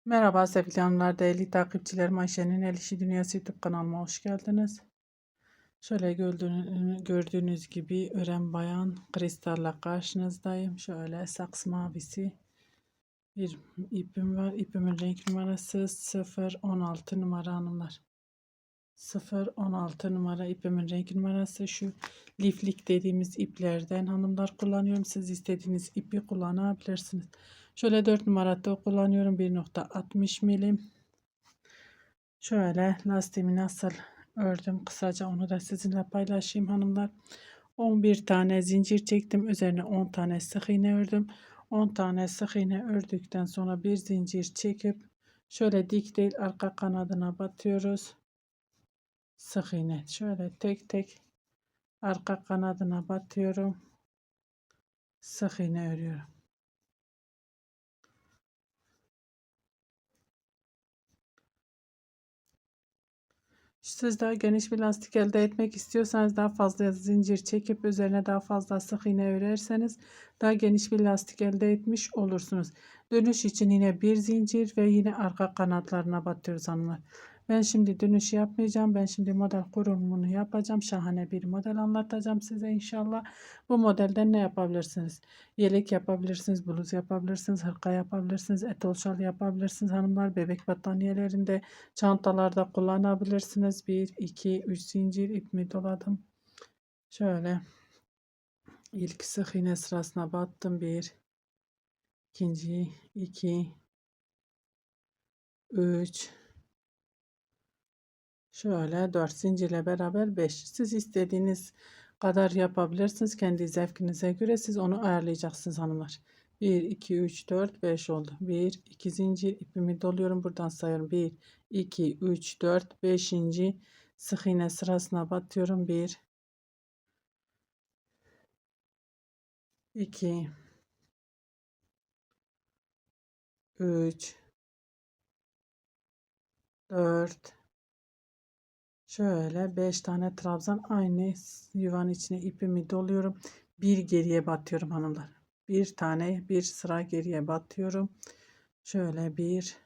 Merhaba sevgili hanımlar, değerli takipçilerim. Ayşe'nin El İşi Dünyası YouTube kanalıma hoş geldiniz. Şöyle gördüğünüz gibi Ören Bayan kristalle karşınızdayım. Şöyle saks mavisi bir ipim var. İpimin renk numarası 016 numara hanımlar. 016 numara ipimin renk numarası. Şu liflik dediğimiz iplerden hanımlar kullanıyorum. Siz istediğiniz ipi kullanabilirsiniz. Şöyle 4 numarada kullanıyorum. 1,60 milim. Şöyle lastiğimi nasıl ördüm kısaca onu da sizinle paylaşayım hanımlar. 11 tane zincir çektim. Üzerine 10 tane sık iğne ördüm. 10 tane sık iğne ördükten sonra bir zincir çekip şöyle dik değil arka kanadına batıyoruz. Sık iğne şöyle tek tek arka kanadına batıyorum. Sık iğne örüyorum. Siz daha geniş bir lastik elde etmek istiyorsanız daha fazla zincir çekip üzerine daha fazla sık iğne örerseniz daha geniş bir lastik elde etmiş olursunuz. Dönüş için yine bir zincir ve yine arka kanatlarına batıyoruz hanımlar. Ben şimdi dönüş yapmayacağım. Ben şimdi model kurulumunu yapacağım. Şahane bir model anlatacağım size inşallah. Bu modelden ne yapabilirsiniz? Yelek yapabilirsiniz, bluz yapabilirsiniz, hırka yapabilirsiniz, etol şal yapabilirsiniz hanımlar. Bebek battaniyelerinde, çantalarda kullanabilirsiniz. 1, 2, 3 zincir ipimi doladım. Şöyle ilk sık iğne sırasına battım. 1, ikinci, 2, 3, şöyle 4 zincirle beraber 5. Siz istediğiniz kadar yapabilirsiniz. Kendi zevkinize göre siz onu ayarlayacaksınız hanımlar. 1, 2, 3, 4, 5 oldu. 1, 2 zincir ipimi doluyorum. Buradan sayıyorum. 1, 2, 3, 4, 5. Sık iğne sırasına batıyorum. 1, 2, 3, 4, şöyle 5 tane trabzan aynı yuvanın içine ipimi doluyorum. Bir geriye batıyorum hanımlar. Bir tane bir sıra geriye batıyorum. Şöyle bir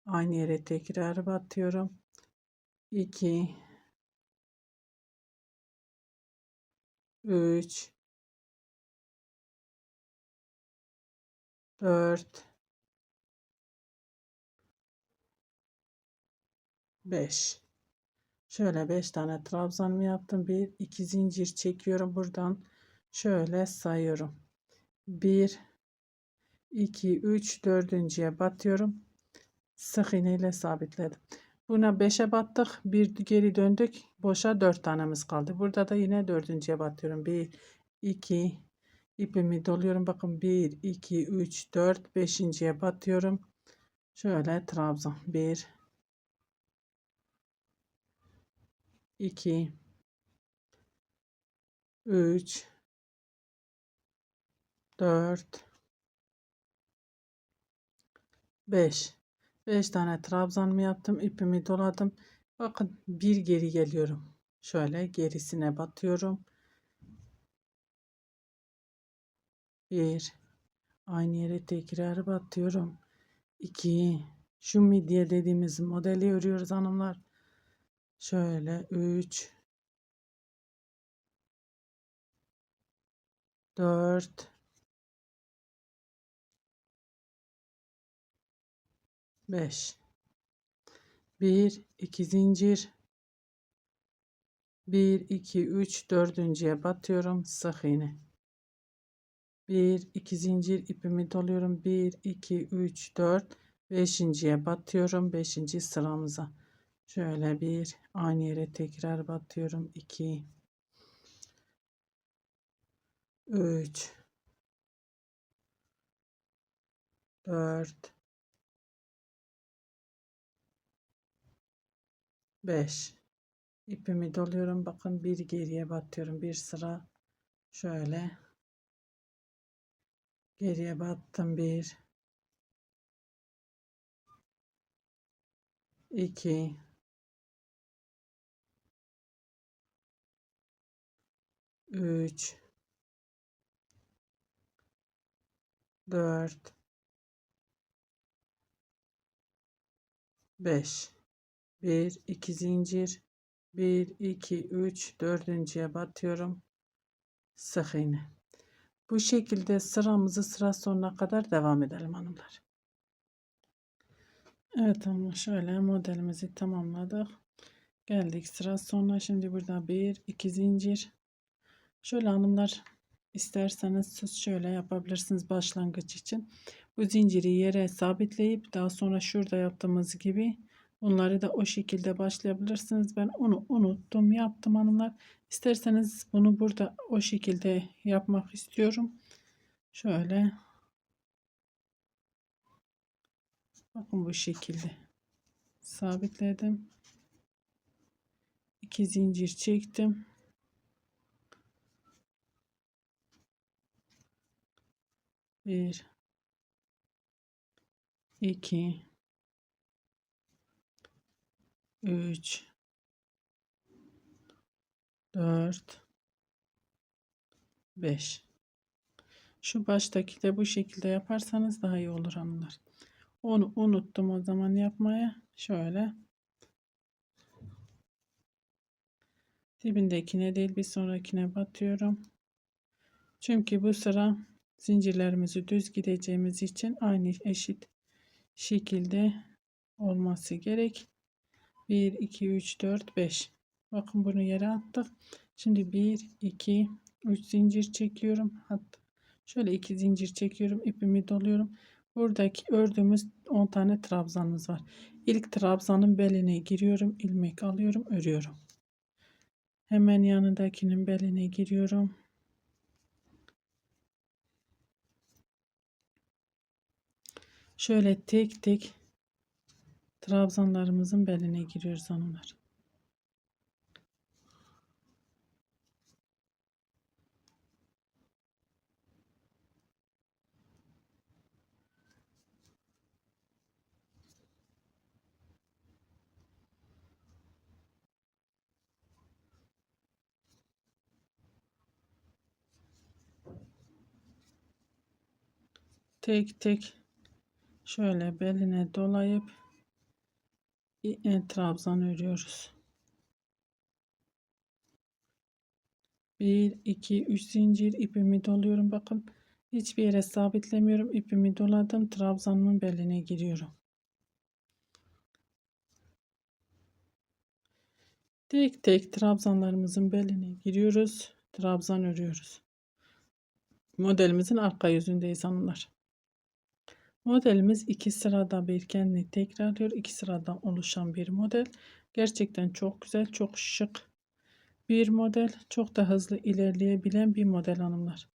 aynı yere tekrar batıyorum. 2, 3, 4, 5. Şöyle 5 tane trabzanımı yaptım. Bir iki zincir çekiyorum buradan. Şöyle sayıyorum. 1, 2, 3, dördüncüye batıyorum. Sık iğne ile sabitledim. Buna 5'e battık. Bir geri döndük. Boşa 4 tanemiz kaldı. Burada da yine dördüncüye batıyorum. 1, 2, ipimi doluyorum. Bakın 1, 2, 3, 4, beşinciye batıyorum. Şöyle trabzan. 1, 2, 3, 4, 5. 5 tane trabzanımı yaptım. İpimi doladım. Bakın bir geri geliyorum. Şöyle gerisine batıyorum. 1, aynı yere tekrar batıyorum. 2, şu midye dediğimiz modeli örüyoruz hanımlar. Şöyle 3, 4, 5. 1, 2 zincir. 1, 2, 3, dördüncüye batıyorum. Sık iğne. 1, 2 zincir ipimi doluyorum. 1, 2, 3, 4, beşinciye batıyorum. 5. sıramıza. Şöyle bir aynı yere tekrar batıyorum. 2, 3, 4, 5. İpimi doluyorum. Bakın bir geriye batıyorum. Bir sıra şöyle geriye battım. 1, 2, 3, 4, 5. 1 2 zincir, 1 2 3 dördüncüye batıyorum, sık iğne. Bu şekilde sıramızı sıra sonuna kadar devam edelim hanımlar. Evet hanımlar, şöyle modelimizi tamamladık. Geldik sıra sonuna. Şimdi burada 1 2 zincir. Şöyle hanımlar, isterseniz siz şöyle yapabilirsiniz başlangıç için. Bu zinciri yere sabitleyip daha sonra şurada yaptığımız gibi bunları da o şekilde başlayabilirsiniz. Ben onu unuttum, yaptım hanımlar. İsterseniz bunu burada o şekilde yapmak istiyorum. Şöyle bakın, bu şekilde sabitledim. 2 zincir çektim. 1 2 3 4 5. Şu baştaki de bu şekilde yaparsanız daha iyi olur hanımlar. Onu unuttum o zaman yapmaya. Şöyle dibindekine değil bir sonrakine batıyorum. Çünkü bu sıra zincirlerimizi düz gideceğimiz için aynı eşit şekilde olması gerek. 1 2 3 4 5. Bakın bunu yere attık. Şimdi 1 2 3 zincir çekiyorum. Hatta şöyle 2 zincir çekiyorum, ipimi doluyorum. Buradaki ördüğümüz 10 tane trabzanımız var. İlk trabzanın beline giriyorum, ilmek alıyorum, örüyorum. Hemen yanındakinin beline giriyorum. Şöyle tek tek trabzanlarımızın beline giriyoruz hanımlar. Tek tek şöyle beline dolayıp trabzan örüyoruz. 1 2 3 zincir, ipimi doluyorum. Bakın, hiçbir yere sabitlemiyorum. İpimi doladım, trabzanımın beline giriyorum. Tek tek trabzanlarımızın beline giriyoruz. Trabzan örüyoruz. Modelimizin arka yüzündeyiz hanımlar. Modelimiz 2 sırada bir kendini tekrarlıyor. 2 sıradan oluşan bir model. Gerçekten çok güzel, çok şık bir model. Çok da hızlı ilerleyebilen bir model hanımlar.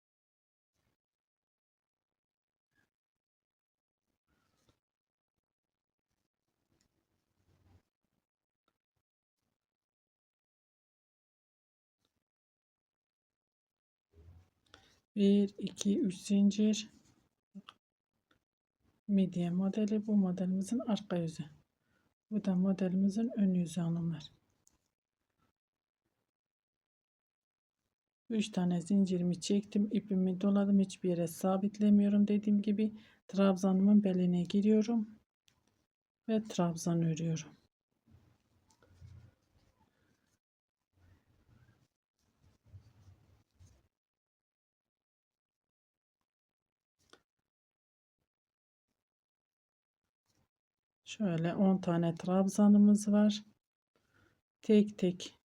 Bir 2 3 zincir. Midye modeli, bu modelimizin arka yüzü. Bu da modelimizin ön yüzü hanımlar. 3 tane zincirimi çektim, ipimi doladım, hiçbir yere sabitlemiyorum. Dediğim gibi trabzanımın beline giriyorum ve trabzan örüyorum. Şöyle 10 tane trabzanımız var. Tek tek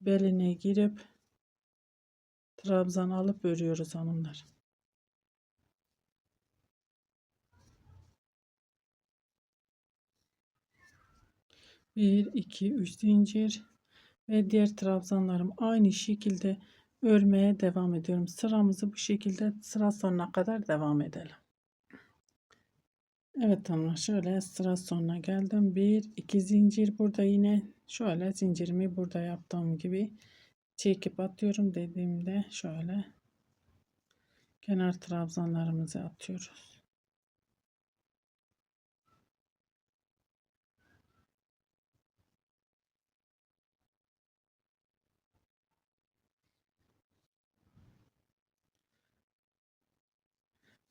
beline girip trabzan alıp örüyoruz hanımlar. Bir 2 3 zincir ve diğer trabzanlarım aynı şekilde örmeye devam ediyorum. Sıramızı bu şekilde sıra sonuna kadar devam edelim. Evet tamam, şöyle sıra sonuna geldim. Bir iki zincir, burada yine şöyle zincirimi burada yaptığım gibi çekip atıyorum. Dediğimde şöyle kenar trabzanlarımızı atıyoruz.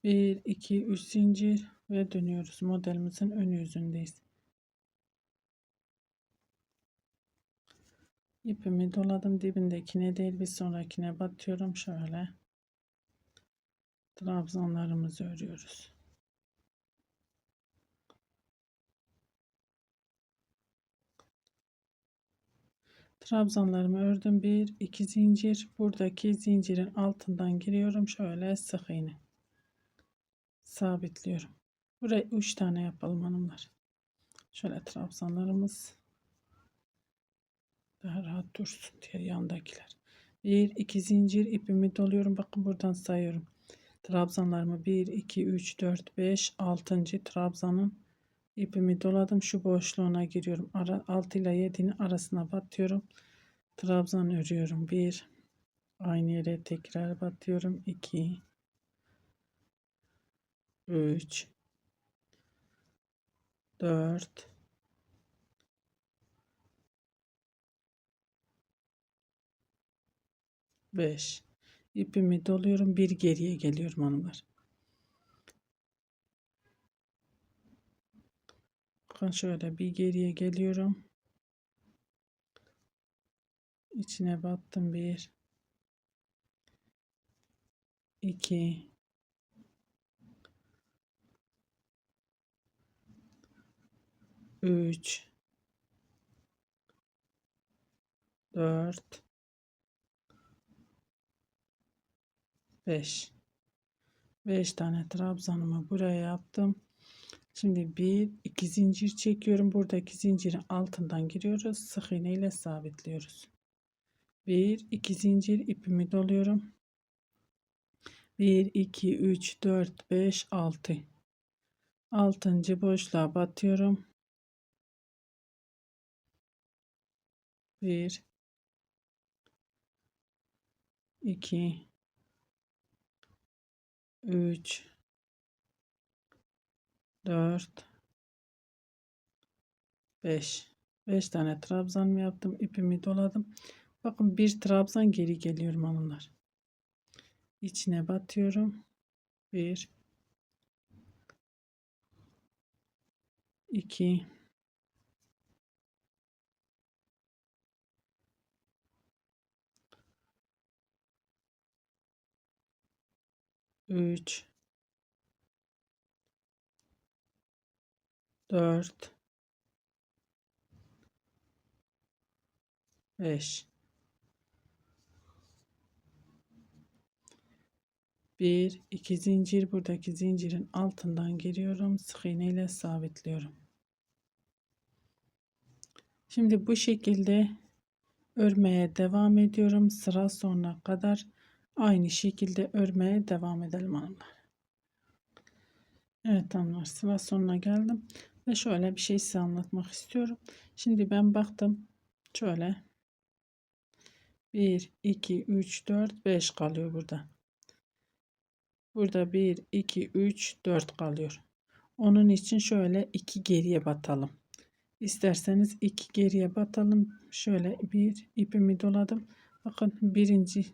Bir iki üç zincir ve dönüyoruz. Modelimizin ön yüzündeyiz. İpimi doladım, dibindekine değil bir sonrakine batıyorum. Şöyle trabzanlarımızı örüyoruz. Trabzanlarımı ördüm. 1 2 zincir, buradaki zincirin altından giriyorum. Şöyle sık iğne sabitliyorum. Buraya 3 tane yapalım hanımlar. Şöyle trabzanlarımız daha rahat dursun diye yandakiler. 1 2 zincir, ipimi doluyorum. Bakın buradan sayıyorum. Trabzanlarımı 1 2 3 4 5 6. trabzanın ipimi doladım. Şu boşluğuna giriyorum. 6 ile 7'nin arasına batıyorum. Trabzan örüyorum. 1, aynı yere tekrar batıyorum. 2 3 4 5. İpimi doluyorum. Bir geriye geliyorum hanımlar. Bakın şöyle bir geriye geliyorum. İçine battım. 1 2 3 4 5. 5 tane trabzanımı buraya yaptım. Şimdi 1 2 zincir çekiyorum. Buradaki zincirin altından giriyoruz. Sık iğne ile sabitliyoruz. 1 2 zincir, ipimi doluyorum. 1 2 3 4 5 6. 6. boşluğa batıyorum. 1 2 3 4 5. 5 tane trabzan yaptım. İpimi doladım. Bakın bir trabzan geri geliyorum hanımlar. İçine batıyorum. 1 2 3 4 5. 1 2 zincir, buradaki zincirin altından giriyorum. Sık iğne ile sabitliyorum. Şimdi bu şekilde örmeye devam ediyorum. Sıra sonuna kadar aynı şekilde örmeye devam edelim hanımlar. Evet hanımlar, sıra sonuna geldim ve şöyle bir şey size anlatmak istiyorum. Şimdi ben baktım, şöyle 1 2 3 4 5 kalıyor burada. Burada 1 2 3 4 kalıyor. Onun için şöyle 2 geriye batalım. İsterseniz 2 geriye batalım. Şöyle bir ipimi doladım. Bakın birinci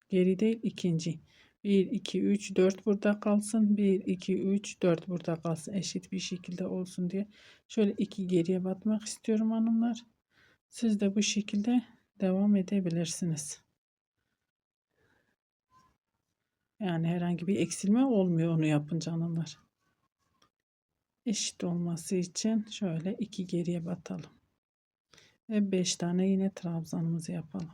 geri değil, ikinci. 1 2 3 4 burada kalsın. 1 2 3 4 burada kalsın. Eşit bir şekilde olsun diye. Şöyle 2 geriye batmak istiyorum hanımlar. Siz de bu şekilde devam edebilirsiniz. Yani herhangi bir eksilme olmuyor onu yapınca hanımlar. Eşit olması için şöyle 2 geriye batalım. Ve 5 tane yine trabzanımızı yapalım.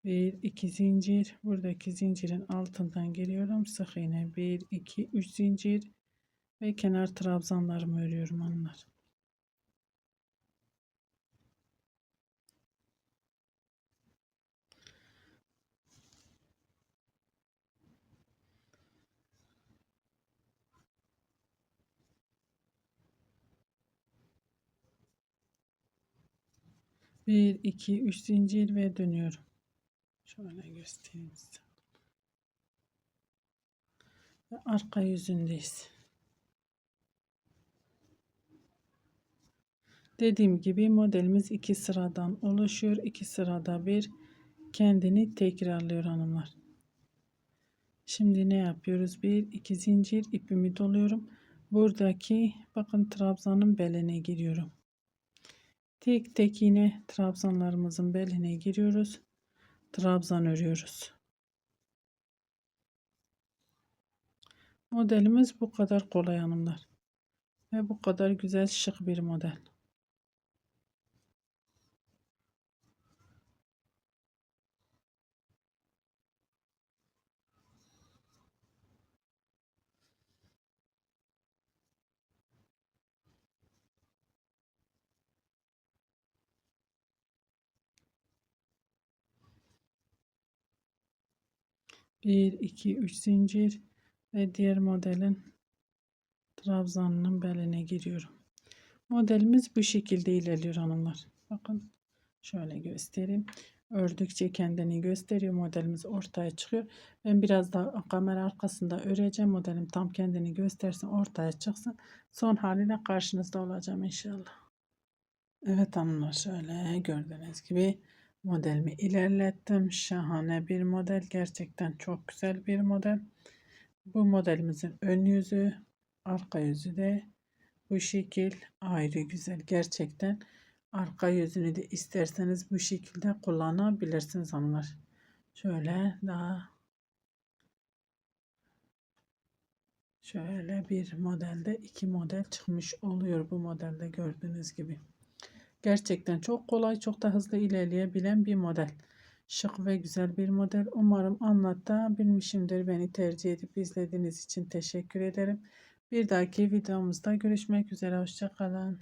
Bir iki zincir, buradaki zincirin altından geliyorum. Sık iğne 1 2 3 zincir ve kenar trabzanlarımı örüyorum hanımlar. Bir iki üç zincir ve dönüyorum. Şöyle göstereyim size. Ve arka yüzündeyiz. Dediğim gibi modelimiz 2 sıradan oluşuyor. 2 sırada bir kendini tekrarlıyor hanımlar. Şimdi ne yapıyoruz? Bir iki zincir ipimi doluyorum. Buradaki bakın trabzanın beline giriyorum. Tek tek yine trabzanlarımızın beline giriyoruz. Trabzan örüyoruz. Modelimiz bu kadar kolay hanımlar. Ve bu kadar güzel şık bir model. Bir, iki, üç zincir ve diğer modelin trabzanının beline giriyorum. Modelimiz bu şekilde ilerliyor hanımlar. Bakın şöyle göstereyim. Ördükçe kendini gösteriyor. Modelimiz ortaya çıkıyor. Ben biraz daha kamera arkasında öreceğim. Modelim tam kendini göstersin, ortaya çıksın. Son haliyle karşınızda olacağım inşallah. Evet hanımlar, şöyle gördüğünüz gibi modelimi ilerlettim. Şahane bir model. Gerçekten çok güzel bir model. Bu modelimizin ön yüzü, arka yüzü de bu şekil ayrı güzel. Gerçekten arka yüzünü de isterseniz bu şekilde kullanabilirsiniz hanımlar. Şöyle bir modelde iki model çıkmış oluyor bu modelde gördüğünüz gibi. Gerçekten çok kolay, çok da hızlı ilerleyebilen bir model. Şık ve güzel bir model. Umarım anlatabilmişimdir. Beni tercih edip izlediğiniz için teşekkür ederim. Bir dahaki videomuzda görüşmek üzere. Hoşça kalın.